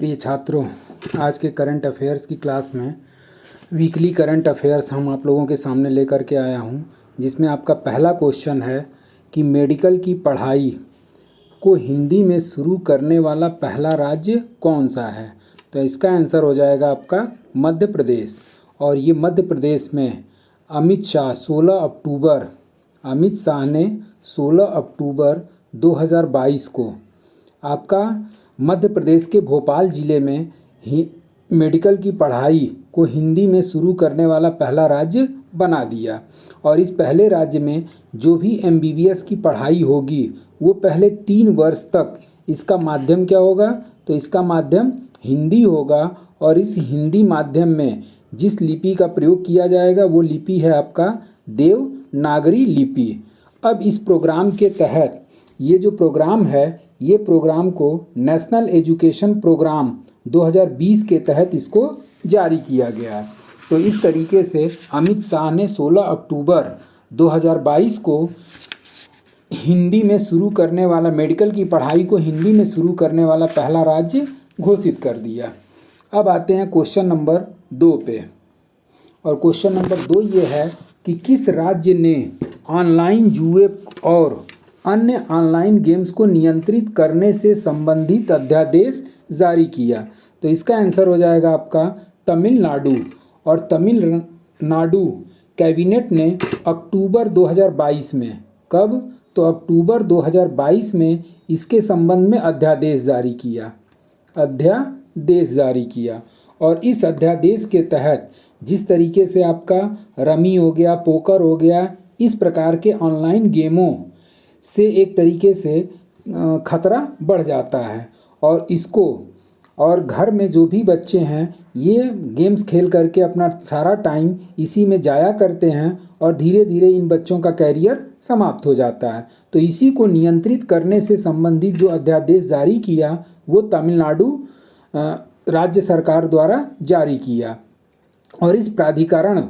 प्रिय छात्रों, आज के करंट अफेयर्स की क्लास में वीकली करंट अफेयर्स हम आप लोगों के सामने लेकर के आया हूं, जिसमें आपका पहला क्वेश्चन है कि मेडिकल की पढ़ाई को हिंदी में शुरू करने वाला पहला राज्य कौन सा है। तो इसका आंसर हो जाएगा आपका मध्य प्रदेश। और ये मध्य प्रदेश में अमित शाह ने 16 अक्टूबर 2022 को आपका मध्य प्रदेश के भोपाल ज़िले में ही मेडिकल की पढ़ाई को हिंदी में शुरू करने वाला पहला राज्य बना दिया। और इस पहले राज्य में जो भी एमबीबीएस की पढ़ाई होगी वो पहले 3 वर्ष तक इसका माध्यम क्या होगा, तो इसका माध्यम हिंदी होगा। और इस हिंदी माध्यम में जिस लिपि का प्रयोग किया जाएगा वो लिपि है आपका देवनागरी लिपि। अब इस प्रोग्राम के तहत ये जो प्रोग्राम है, ये प्रोग्राम को नेशनल एजुकेशन प्रोग्राम 2020 के तहत इसको जारी किया गया है। तो इस तरीके से अमित शाह ने 16 अक्टूबर 2022 को हिंदी में शुरू करने वाला, मेडिकल की पढ़ाई को हिंदी में शुरू करने वाला पहला राज्य घोषित कर दिया। अब आते हैं क्वेश्चन नंबर 2 पे। और क्वेश्चन नंबर 2 ये है कि किस राज्य ने ऑनलाइन जुए और अन्य ऑनलाइन गेम्स को नियंत्रित करने से संबंधित अध्यादेश जारी किया। तो इसका आंसर हो जाएगा आपका तमिलनाडु। और तमिलनाडु कैबिनेट ने अक्टूबर 2022 में, कब, तो अक्टूबर 2022 में इसके संबंध में अध्यादेश जारी किया। और इस अध्यादेश के तहत जिस तरीके से आपका रमी हो गया, पोकर हो गया, इस प्रकार के ऑनलाइन गेमों से एक तरीके से खतरा बढ़ जाता है। और घर में जो भी बच्चे हैं ये गेम्स खेल करके अपना सारा टाइम इसी में जाया करते हैं और धीरे धीरे इन बच्चों का कैरियर समाप्त हो जाता है। तो इसी को नियंत्रित करने से संबंधित जो अध्यादेश जारी किया वो तमिलनाडु राज्य सरकार द्वारा जारी किया। और इस प्राधिकरण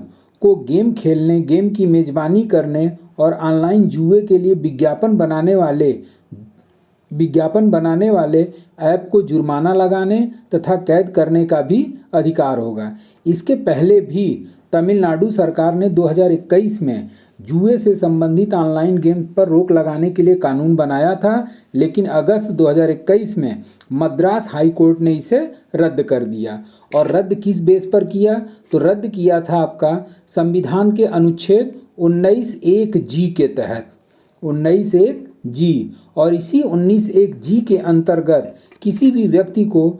को गेम खेलने, गेम की मेज़बानी करने और ऑनलाइन जुए के लिए विज्ञापन बनाने वाले ऐप को जुर्माना लगाने तथा कैद करने का भी अधिकार होगा। इसके पहले भी तमिलनाडु सरकार ने 2021 में जुए से संबंधित ऑनलाइन गेम पर रोक लगाने के लिए कानून बनाया था, लेकिन अगस्त 2021 में मद्रास हाई कोर्ट ने इसे रद्द कर दिया। और रद्द किस बेस पर किया, तो रद्द किया था आपका संविधान के अनुच्छेद 19(1) जी के तहत, 19(1) जी। और इसी 19(1) जी के अंतर्गत किसी भी व्यक्ति को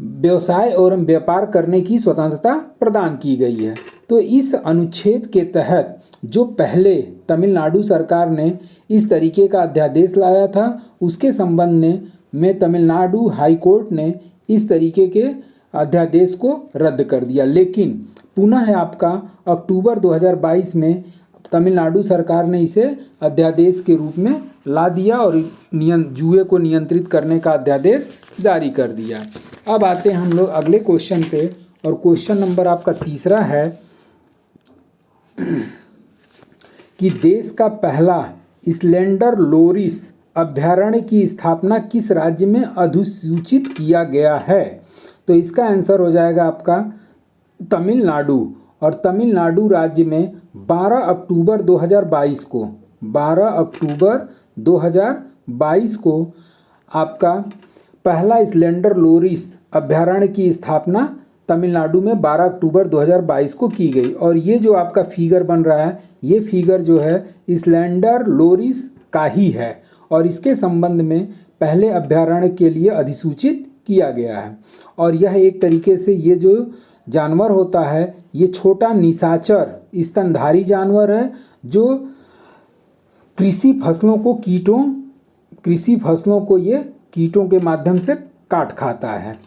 व्यवसाय और व्यापार करने की स्वतंत्रता प्रदान की गई है। तो इस अनुच्छेद के तहत जो पहले तमिलनाडु सरकार ने इस तरीके का अध्यादेश लाया था, उसके संबंध में तमिलनाडु हाई कोर्ट ने इस तरीके के अध्यादेश को रद्द कर दिया। लेकिन पुनः आपका अक्टूबर 2022 में तमिलनाडु सरकार ने इसे अध्यादेश के रूप में ला दिया और जुए को नियंत्रित करने का अध्यादेश जारी कर दिया। अब आते हैं हम लोग अगले क्वेश्चन पे। और क्वेश्चन नंबर आपका 3 है कि देश का पहला स्लेंडर लोरिस अभयारण्य की स्थापना किस राज्य में अधिसूचित किया गया है। तो इसका आंसर हो जाएगा आपका तमिलनाडु। और तमिलनाडु राज्य में 12 अक्टूबर 2022 को आपका पहला स्लेंडर लोरिस अभयारण्य की स्थापना तमिलनाडु में 12 अक्टूबर 2022 को की गई। और ये जो आपका फिगर बन रहा है, ये फिगर जो है स्लेंडर लोरिस का ही है और इसके संबंध में पहले अभयारण्य के लिए अधिसूचित किया गया है। और यह एक तरीके से ये जो जानवर होता है ये छोटा निशाचर स्तनधारी जानवर है जो कृषि फसलों को ये कीटों के माध्यम से काट खाता है।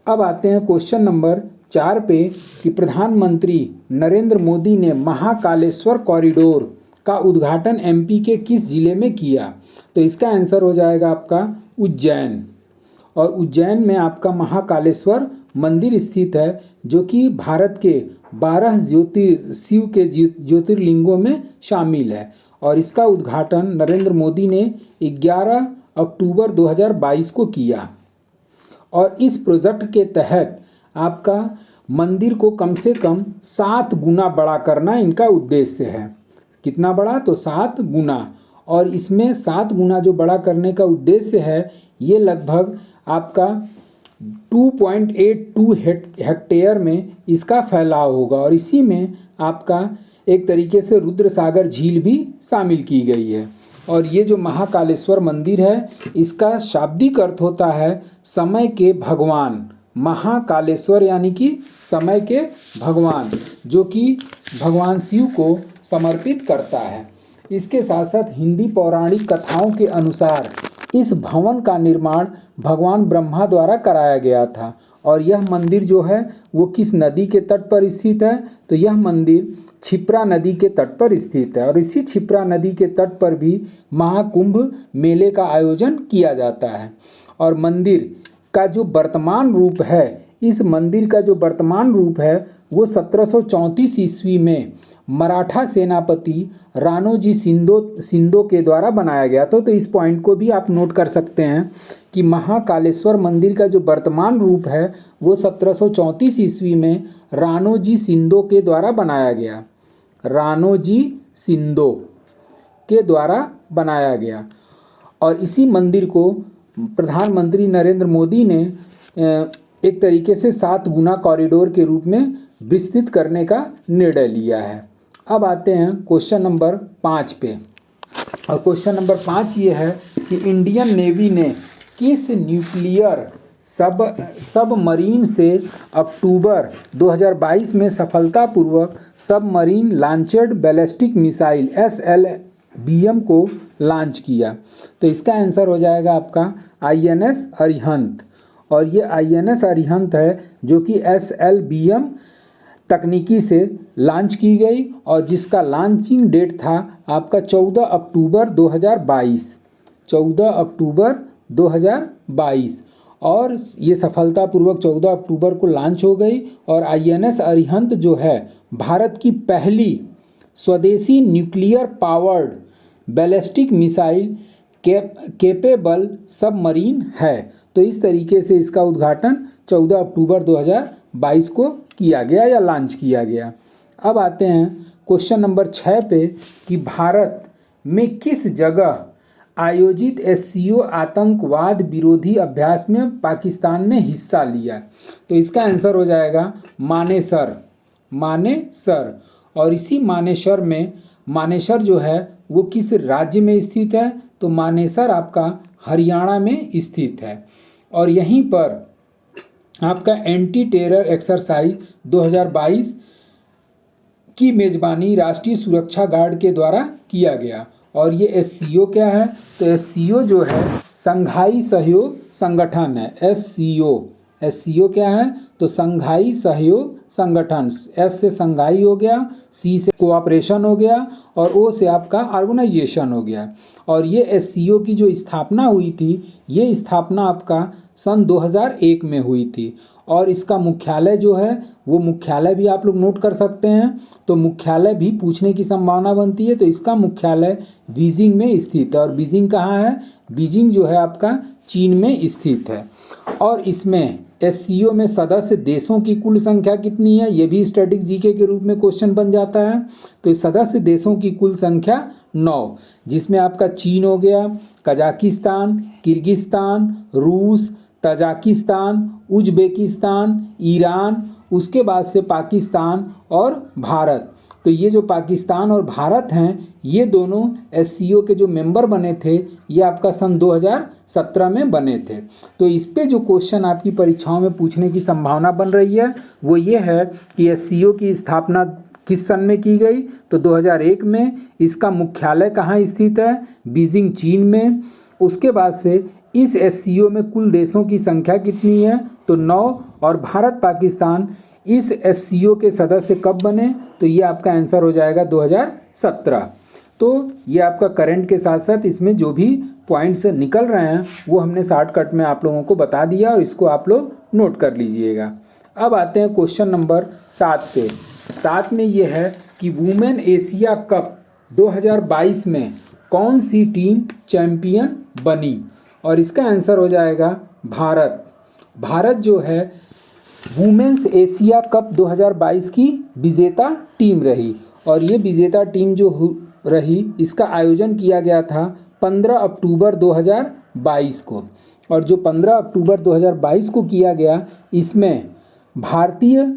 अब आते हैं क्वेश्चन नंबर 4 पे कि प्रधानमंत्री नरेंद्र मोदी ने महाकालेश्वर कॉरिडोर का उद्घाटन एमपी के किस जिले में किया। तो इसका आंसर हो जाएगा आपका उज्जैन। और उज्जैन में आपका महाकालेश्वर मंदिर स्थित है जो कि भारत के 12 शिव के ज्योतिर्लिंगों में शामिल है। और इसका उद्घाटन नरेंद्र मोदी ने 11 अक्टूबर 2022 को किया। और इस प्रोजेक्ट के तहत आपका मंदिर को कम से कम 7 गुना बड़ा करना इनका उद्देश्य है। कितना बड़ा? तो 7 गुना। और इसमें 7 गुना जो बड़ा करने का उद्देश्य है, ये लगभग आपका 2.82 हेक्टेयर में इसका फैलाव होगा। और इसी में आपका एक तरीके से रुद्र सागर झील भी शामिल की गई है। और ये जो महाकालेश्वर मंदिर है, इसका शाब्दिक अर्थ होता है समय के भगवान। महाकालेश्वर यानी कि समय के भगवान, जो कि भगवान शिव को समर्पित करता है। इसके साथ साथ हिंदी पौराणिक कथाओं के अनुसार इस भवन का निर्माण भगवान ब्रह्मा द्वारा कराया गया था। और यह मंदिर जो है वो किस नदी के तट पर स्थित है? तो यह मंदिर क्षिप्रा नदी के तट पर स्थित है। और इसी क्षिप्रा नदी के तट पर भी महाकुंभ मेले का आयोजन किया जाता है। और मंदिर का जो वर्तमान रूप है, इस मंदिर का जो वर्तमान रूप है वो 1734 ईस्वी में मराठा सेनापति राणोजी सिंधो के द्वारा बनाया गया था। तो इस पॉइंट को भी आप नोट कर सकते हैं कि महाकालेश्वर मंदिर का जो वर्तमान रूप है वो 1734 ईस्वी में राणोजी सिंधो के द्वारा बनाया गया। राणोजी सिंधो के द्वारा बनाया गया। और इसी मंदिर को प्रधानमंत्री नरेंद्र मोदी ने एक तरीके से 7 गुना कॉरिडोर के रूप में विस्तृत करने का निर्णय लिया है। अब आते हैं क्वेश्चन नंबर 5 पे। और क्वेश्चन नंबर 5 ये है कि इंडियन नेवी ने किस न्यूक्लियर सबमरीन से अक्टूबर 2022 में सफलतापूर्वक submarine launched ballistic missile SLBM को लॉन्च किया? तो इसका आंसर हो जाएगा आपका INS अरिहंत। और ये INS अरिहंत है जो कि SLBM तकनीकी से लॉन्च की गई और जिसका लॉन्चिंग डेट था आपका 14 अक्टूबर 2022। 14 अक्टूबर 2022। और ये सफलतापूर्वक 14 अक्टूबर को लॉन्च हो गई। और INS अरिहंत जो है भारत की पहली स्वदेशी nuclear powered ballistic missile capable submarine है। तो इस तरीके से इसका उद्घाटन 14 अक्टूबर 2022 को किया गया या लॉन्च किया गया। अब आते हैं क्वेश्चन नंबर 6 पे कि भारत में किस जगह आयोजित SCO आतंकवाद विरोधी अभ्यास में पाकिस्तान ने हिस्सा लिया? तो इसका आंसर हो जाएगा मानेसर। मानेसर। और इसी मानेसर जो है वो किस राज्य में स्थित है? तो मानेसर आपका हरियाणा में स्थित है। और यहीं पर आपका एंटी टेरर एक्सरसाइज 2022 की मेज़बानी राष्ट्रीय सुरक्षा गार्ड के द्वारा किया गया। और ये SCO क्या है? तो SCO जो है संघाई सहयोग संगठन है। SCO क्या है? तो संघाई सहयोग संगठन। S से संघाई हो गया, C से कोऑपरेशन हो गया और O से आपका ऑर्गेनाइजेशन हो गया। और ये SCO की जो स्थापना हुई थी, ये स्थापना आपका सन 2001 में हुई थी। और इसका मुख्यालय जो है वो मुख्यालय भी आप लोग नोट कर सकते हैं। तो मुख्यालय भी पूछने की संभावना बनती है। तो इसका मुख्यालय बीजिंग में स्थित है। और बीजिंग कहाँ है? बीजिंग जो है आपका चीन में स्थित है। और इसमें SCO में सदस्य देशों की कुल संख्या कितनी है? ये भी स्टैटिक जीके के रूप में क्वेश्चन बन जाता है। तो इस सदस्य देशों की कुल संख्या 9, जिसमें आपका चीन हो गया, कजाकिस्तान, किर्गिस्तान, रूस, तजाकिस्तान, उज्बेकिस्तान, ईरान, उसके बाद से पाकिस्तान और भारत। तो ये जो पाकिस्तान और भारत हैं, ये दोनों SCO के जो मेंबर बने थे, ये आपका सन 2017 में बने थे। तो इस पे जो क्वेश्चन आपकी परीक्षाओं में पूछने की संभावना बन रही है वो ये है कि SCO की स्थापना किस सन में की गई? तो 2001 में। इसका मुख्यालय कहाँ स्थित है? बीजिंग चीन में। उसके बाद से इस SCO में कुल देशों की संख्या कितनी है? तो 9। और भारत पाकिस्तान इस SCO के सदस्य कब बने? तो ये आपका आंसर हो जाएगा 2017। तो ये आपका करंट के साथ साथ इसमें जो भी पॉइंट्स निकल रहे हैं वो हमने शॉर्टकट में आप लोगों को बता दिया और इसको आप लोग नोट कर लीजिएगा। अब आते हैं क्वेश्चन नंबर 7 पे। 7 में ये है कि वुमेन एशिया कप 2022 में कौन सी टीम चैंपियन बनी? और इसका आंसर हो जाएगा भारत। भारत जो है वुमेन्स एशिया कप 2022 की विजेता टीम रही और ये विजेता टीम जो रही इसका आयोजन किया गया था 15 अक्टूबर 2022 को। और जो 15 अक्टूबर 2022 को किया गया इसमें भारतीय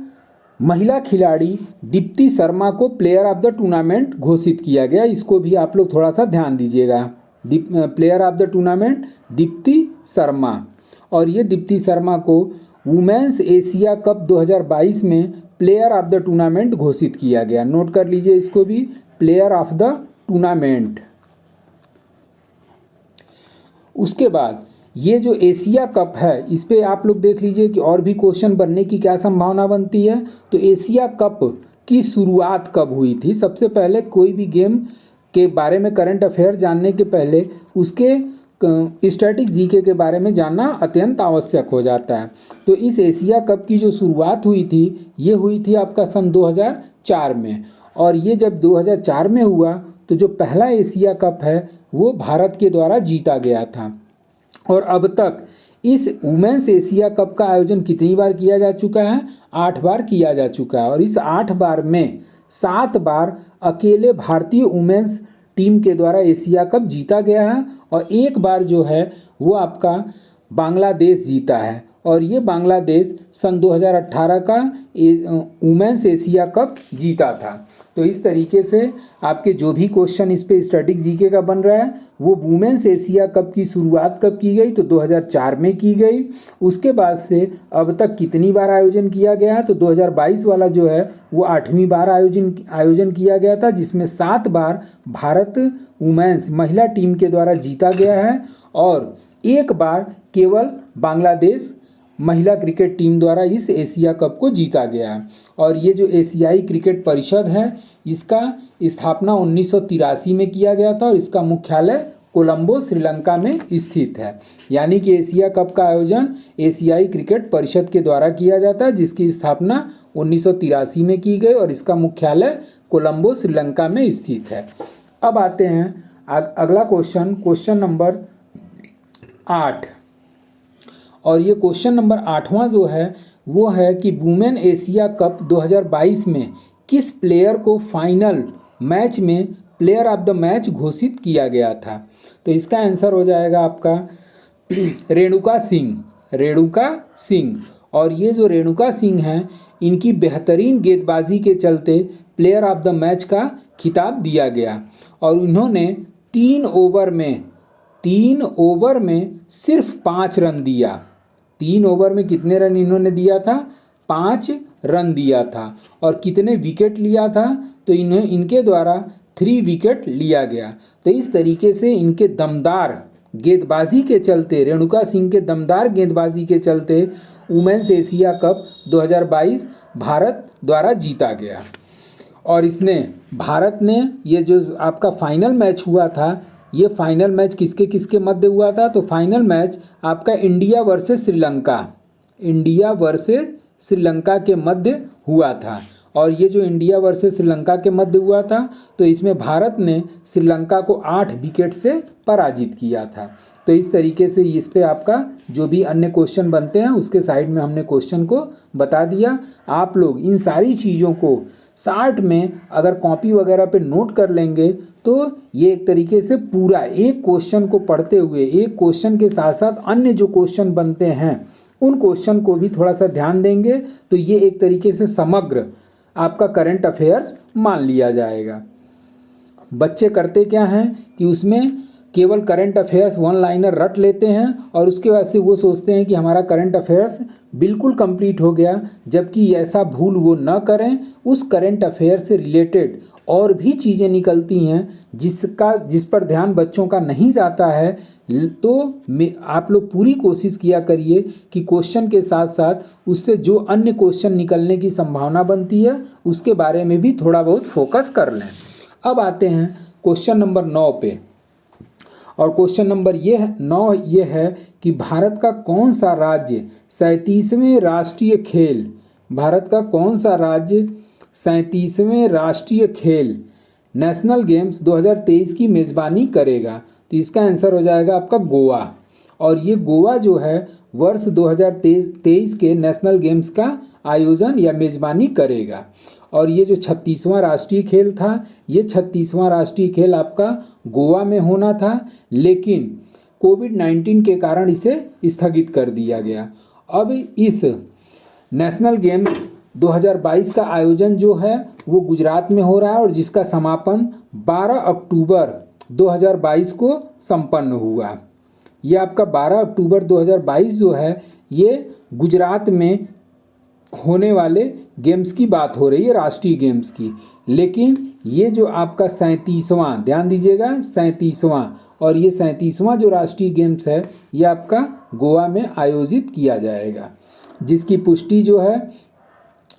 महिला खिलाड़ी दीप्ति शर्मा को प्लेयर ऑफ द टूर्नामेंट घोषित किया गया। इसको भी आप लोग थोड़ा सा ध्यान दीजिएगा। Player of the tournament Deepti Sharma, और ये दीप्ति शर्मा को वुमेन्स एशिया कप 2022 में प्लेयर ऑफ द टूर्नामेंट घोषित किया गया। नोट कर लीजिए इसको भी, प्लेयर ऑफ द टूर्नामेंट। उसके बाद ये जो एशिया कप है इस पे आप लोग देख लीजिए कि और भी क्वेश्चन बनने की क्या संभावना बनती है। तो एशिया कप की शुरुआत कब हुई थी? सबसे पहले कोई भी गेम के बारे में करंट अफेयर जानने के पहले उसके स्टैटिक जीके के बारे में जानना अत्यंत आवश्यक हो जाता है। तो इस एशिया कप की जो शुरुआत हुई थी ये हुई थी आपका सन 2004 में, और ये जब 2004 में हुआ तो जो पहला एशिया कप है वो भारत के द्वारा जीता गया था। और अब तक इस वुमेन्स एशिया कप का आयोजन कितनी बार किया जा चुका है? 8 बार किया जा चुका है। और इस 8 बार में 7 बार अकेले भारतीय वुमेन्स टीम के द्वारा एशिया कप जीता गया है और 1 बार जो है वो आपका बांग्लादेश जीता है। और ये बांग्लादेश सन 2018 का वुमेन्स एशिया कप जीता था। तो इस तरीके से आपके जो भी क्वेश्चन इस पे स्टैटिक जीके का बन रहा है वो वुमेन्स एशिया कप की शुरुआत कब की गई? तो 2004 में की गई। उसके बाद से अब तक कितनी बार आयोजन किया गया है? तो 2022 वाला जो है वो 8वीं बार आयोजन किया गया था, जिसमें 7 बार भारत वुमेन्स महिला टीम के द्वारा जीता गया है और 1 बार केवल बांग्लादेश महिला क्रिकेट टीम द्वारा इस एशिया कप को जीता गया है। और ये जो एशियाई क्रिकेट परिषद है इसका स्थापना 1983 में किया गया था और इसका मुख्यालय कोलंबो श्रीलंका में स्थित है। यानी कि एशिया कप का आयोजन एशियाई क्रिकेट परिषद के द्वारा किया जाता है जिसकी स्थापना 1983 में की गई और इसका मुख्यालय कोलंबो श्रीलंका में स्थित है। अब आते हैं अगला क्वेश्चन नंबर 8, और ये क्वेश्चन नंबर 8वां जो है वो है कि वुमेन एशिया कप 2022 में किस प्लेयर को फाइनल मैच में प्लेयर ऑफ द मैच घोषित किया गया था? तो इसका आंसर हो जाएगा आपका रेणुका सिंह। और ये जो रेणुका सिंह हैं इनकी बेहतरीन गेंदबाजी के चलते प्लेयर ऑफ द मैच का खिताब दिया गया और इन्होंने 3 ओवर में सिर्फ 5 रन दिया। 3 ओवर में कितने रन इन्होंने दिया था? 5 रन दिया था। और कितने विकेट लिया था? तो इनके द्वारा 3 विकेट लिया गया। तो इस तरीके से इनके दमदार गेंदबाजी के चलते, रेणुका सिंह के दमदार गेंदबाजी के चलते वुमेन्स एशिया कप 2022 भारत द्वारा जीता गया। और भारत ने ये जो आपका फाइनल मैच हुआ था ये फाइनल मैच किसके किसके मध्य हुआ था? तो फाइनल मैच आपका इंडिया वर्सेस श्रीलंका के मध्य हुआ था। और ये जो इंडिया वर्सेस श्रीलंका के मध्य हुआ था तो इसमें भारत ने श्रीलंका को 8 विकेट से पराजित किया था। तो इस तरीके से इस पे आपका जो भी अन्य क्वेश्चन बनते हैं उसके साइड में हमने क्वेश्चन को बता दिया। आप लोग इन सारी चीज़ों को शार्ट में अगर कॉपी वगैरह पे नोट कर लेंगे तो ये एक तरीके से पूरा एक क्वेश्चन को पढ़ते हुए एक क्वेश्चन के साथ साथ अन्य जो क्वेश्चन बनते हैं उन क्वेश्चन को भी थोड़ा सा ध्यान देंगे तो ये एक तरीके से समग्र आपका करंट अफेयर्स मान लिया जाएगा। बच्चे करते क्या हैं कि उसमें केवल करंट अफेयर्स 1 लाइनर रट लेते हैं और उसके बाद से वो सोचते हैं कि हमारा करंट अफेयर्स बिल्कुल कंप्लीट हो गया, जबकि ऐसा भूल वो न करें। उस करंट अफेयर से रिलेटेड और भी चीज़ें निकलती हैं जिस पर ध्यान बच्चों का नहीं जाता है। तो आप लोग पूरी कोशिश किया करिए कि क्वेश्चन के साथ साथ उससे जो अन्य क्वेश्चन निकलने की संभावना बनती है उसके बारे में भी थोड़ा बहुत फोकस कर लें। अब आते हैं क्वेश्चन नंबर 9 पे, और क्वेश्चन नंबर 9 ये है कि भारत का कौन सा राज्य 37वें राष्ट्रीय खेल नेशनल गेम्स 2023 की मेज़बानी करेगा? तो इसका आंसर हो जाएगा आपका गोवा। और ये गोवा जो है वर्ष 2023 के नेशनल गेम्स का आयोजन या मेज़बानी करेगा। और ये जो 36वां राष्ट्रीय खेल था, ये 36वां राष्ट्रीय खेल आपका गोवा में होना था, लेकिन कोविड-19 के कारण इसे स्थगित कर दिया गया। अब इस नेशनल गेम्स 2022 का आयोजन जो है वो गुजरात में हो रहा है और जिसका समापन 12 अक्टूबर 2022 को संपन्न हुआ। ये आपका 12 अक्टूबर 2022 जो है ये गुजरात में होने वाले गेम्स की बात हो रही है, राष्ट्रीय गेम्स की। लेकिन ये जो आपका 37वां, ध्यान दीजिएगा 37वां, और ये 37वां जो राष्ट्रीय गेम्स है ये आपका गोवा में आयोजित किया जाएगा, जिसकी पुष्टि जो है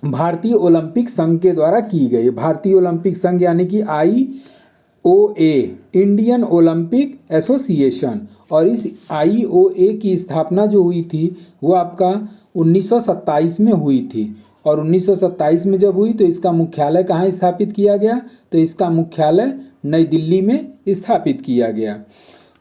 भारतीय ओलंपिक संघ के द्वारा की गई। भारतीय ओलंपिक संघ यानी कि IOA, इंडियन ओलंपिक एसोसिएशन। और इस IOA की स्थापना जो हुई थी वो आपका 1927 में हुई थी। और 1927 में जब हुई तो इसका मुख्यालय कहाँ स्थापित किया गया? तो इसका मुख्यालय नई दिल्ली में स्थापित किया गया।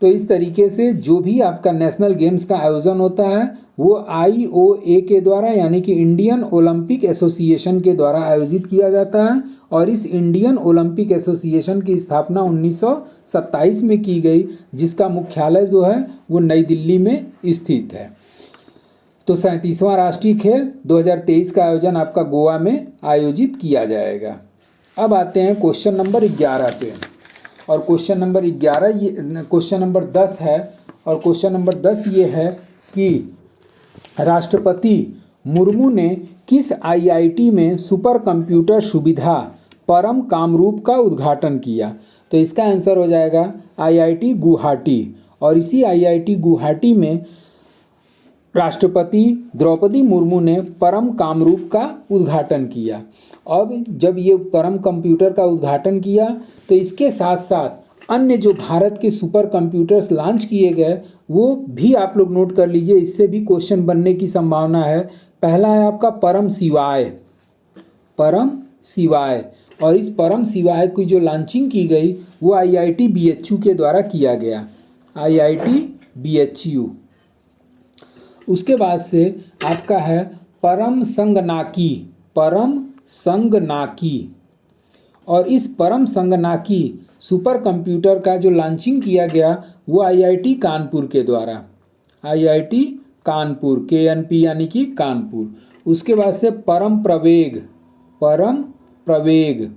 तो इस तरीके से जो भी आपका नेशनल गेम्स का आयोजन होता है वो IOA के द्वारा यानी कि इंडियन ओलंपिक एसोसिएशन के द्वारा आयोजित किया जाता है। और इस इंडियन ओलंपिक एसोसिएशन की स्थापना 1927 में की गई, जिसका मुख्यालय जो है वो नई दिल्ली में स्थित है। तो 37वां राष्ट्रीय खेल 2023 का आयोजन आपका गोवा में आयोजित किया जाएगा। अब आते हैं क्वेश्चन नंबर 11 पे। और क्वेश्चन नंबर 11 ये क्वेश्चन नंबर 10 है। और क्वेश्चन नंबर 10 ये है कि राष्ट्रपति मुर्मू ने किस IIT में सुपर कंप्यूटर सुविधा परम कामरूप का उद्घाटन किया? तो इसका आंसर हो जाएगा IIT गुवाहाटी। और इसी IIT गुवाहाटी में राष्ट्रपति द्रौपदी मुर्मू ने परम कामरूप का उद्घाटन किया। अब जब ये परम कंप्यूटर का उद्घाटन किया तो इसके साथ साथ अन्य जो भारत के सुपर कंप्यूटर्स लॉन्च किए गए वो भी आप लोग नोट कर लीजिए, इससे भी क्वेश्चन बनने की संभावना है। पहला है आपका परम शिवाय, परम शिवाय। और इस परम शिवाय की जो लॉन्चिंग की गई वो IIT BHU के द्वारा किया गया, IIT BHU। उसके बाद से आपका है परम संगनाकी, परम संगनाकी। और इस परम संगनाकी सुपर कंप्यूटर का जो लॉन्चिंग किया गया वो IIT कानपुर के द्वारा, IIT कानपुर, KNP यानी कि कानपुर। उसके बाद से परम प्रवेग, परम प्रवेग।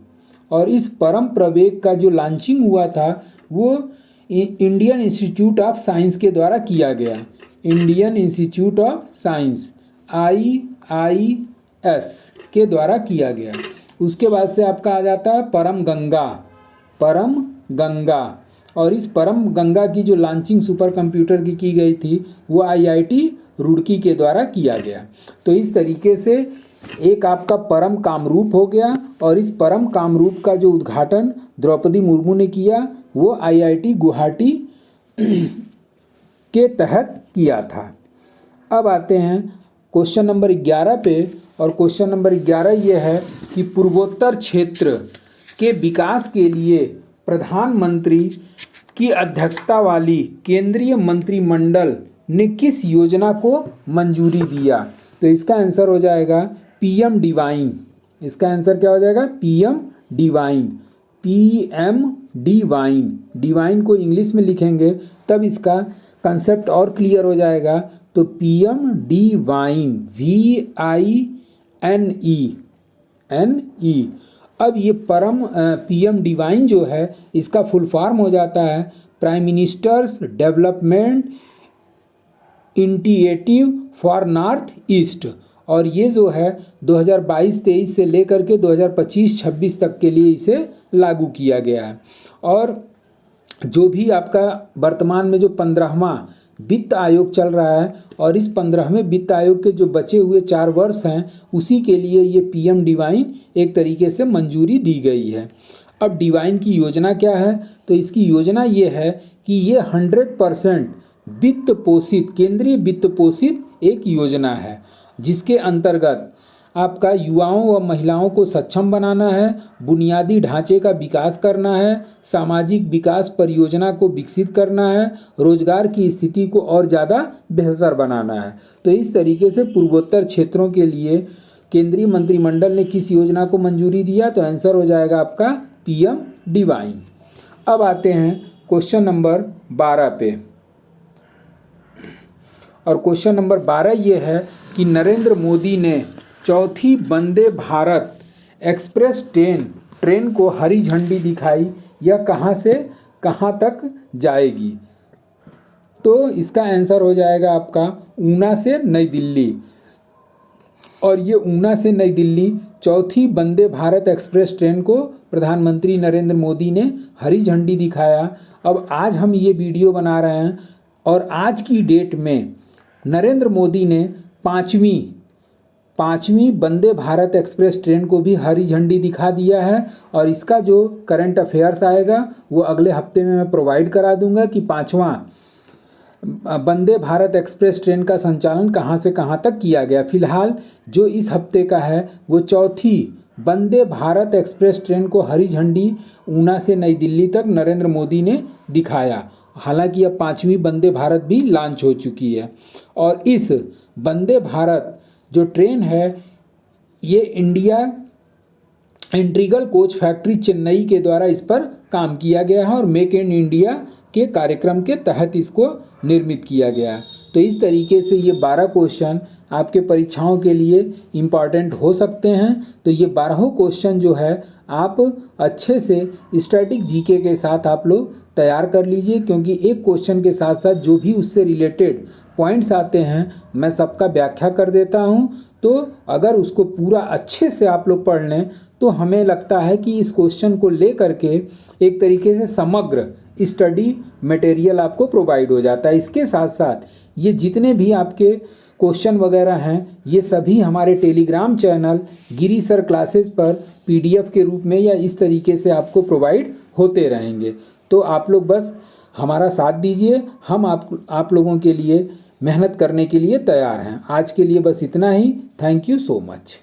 और इस परम प्रवेग का जो लॉन्चिंग हुआ था वो इंडियन इंस्टीट्यूट ऑफ साइंस के द्वारा किया गया, Indian institute of science IIS के द्वारा किया गया। उसके बाद से आपका आ जाता है परम गंगा, परम गंगा। और इस परम गंगा की जो लॉन्चिंग सुपर कंप्यूटर की गई थी वो IIT रुड़की के द्वारा किया गया। तो इस तरीके से एक आपका परम कामरूप हो गया। और इस परम कामरूप का जो उद्घाटन द्रौपदी मुर्मू ने किया वो IIT गुवाहाटी के तहत किया था। अब आते हैं क्वेश्चन नंबर 11 पे। और क्वेश्चन नंबर 11 ये है कि पूर्वोत्तर क्षेत्र के विकास के लिए प्रधानमंत्री की अध्यक्षता वाली केंद्रीय मंत्रिमंडल ने किस योजना को मंजूरी दिया? तो इसका आंसर हो जाएगा PM डिवाइन। इसका आंसर क्या हो जाएगा? PM divine, PM divine. Divine को इंग्लिश में लिखेंगे तब इसका कंसेप्ट और क्लियर हो जाएगा। तो PM डिवाइन, VINE। अब ये परम PM डिवाइन जो है इसका फुल फॉर्म हो जाता है prime ministers development initiative for north east. और ये जो है 2022-23 से लेकर के 2025-26 तक के लिए इसे लागू किया गया है। और जो भी आपका वर्तमान में जो 15वां वित्त आयोग चल रहा है और इस 15वें वित्त आयोग के जो बचे हुए 4 वर्ष हैं उसी के लिए ये PM डिवाइन एक तरीके से मंजूरी दी गई है। अब डिवाइन की योजना क्या है? तो इसकी योजना ये है कि ये 100% वित्त पोषित, केंद्रीय वित्त पोषित एक योजना है जिसके अंतर्गत आपका युवाओं व महिलाओं को सक्षम बनाना है, बुनियादी ढांचे का विकास करना है, सामाजिक विकास परियोजना को विकसित करना है, रोजगार की स्थिति को और ज़्यादा बेहतर बनाना है। तो इस तरीके से पूर्वोत्तर क्षेत्रों के लिए केंद्रीय मंत्रिमंडल ने किस योजना को मंजूरी दिया, तो आंसर हो जाएगा आपका पीएम डिवाइन। अब आते हैं क्वेश्चन नंबर 12 पे, और क्वेश्चन नंबर 12 ये है कि नरेंद्र मोदी ने चौथी वंदे भारत एक्सप्रेस ट्रेन को हरी झंडी दिखाई, यह कहाँ से कहाँ तक जाएगी, तो इसका आंसर हो जाएगा आपका ऊना से नई दिल्ली। और ये ऊना से नई दिल्ली चौथी वंदे भारत एक्सप्रेस ट्रेन को प्रधानमंत्री नरेंद्र मोदी ने हरी झंडी दिखाया। अब आज हम ये वीडियो बना रहे हैं और आज की डेट में नरेंद्र मोदी ने पाँचवीं वंदे भारत एक्सप्रेस ट्रेन को भी हरी झंडी दिखा दिया है। और इसका जो करंट अफेयर्स आएगा वो अगले हफ्ते में मैं प्रोवाइड करा दूंगा कि 5वां वंदे भारत एक्सप्रेस ट्रेन का संचालन कहाँ से कहाँ तक किया गया। फिलहाल जो इस हफ्ते का है वो चौथी वंदे भारत एक्सप्रेस ट्रेन को हरी झंडी ऊना से नई दिल्ली तक नरेंद्र मोदी ने दिखाया। हालांकि अब 5वीं वंदे भारत भी लॉन्च हो चुकी है। और इस वंदे भारत जो ट्रेन है ये India integral coach factory Chennai के द्वारा इस पर काम किया गया है और मेक इन इंडिया के कार्यक्रम के तहत इसको निर्मित किया गया है। तो इस तरीके से ये 12 क्वेश्चन आपके परीक्षाओं के लिए इम्पॉर्टेंट हो सकते हैं। तो ये 12 क्वेश्चन जो है आप अच्छे से स्टैटिक जीके के साथ आप लोग तैयार कर लीजिए, क्योंकि एक क्वेश्चन के साथ साथ जो भी उससे रिलेटेड पॉइंट्स आते हैं मैं सबका व्याख्या कर देता हूं। तो अगर उसको पूरा अच्छे से आप लोग पढ़ लें तो हमें लगता है कि इस क्वेश्चन को ले करके एक तरीके से समग्र स्टडी मटेरियल आपको प्रोवाइड हो जाता है। इसके साथ साथ ये जितने भी आपके क्वेश्चन वगैरह हैं ये सभी हमारे टेलीग्राम चैनल गिरी सर क्लासेस पर पीडीएफ के रूप में या इस तरीके से आपको प्रोवाइड होते रहेंगे। तो आप लोग बस हमारा साथ दीजिए, हम आप लोगों के लिए मेहनत करने के लिए तैयार हैं। आज के लिए बस इतना ही। Thank you so much.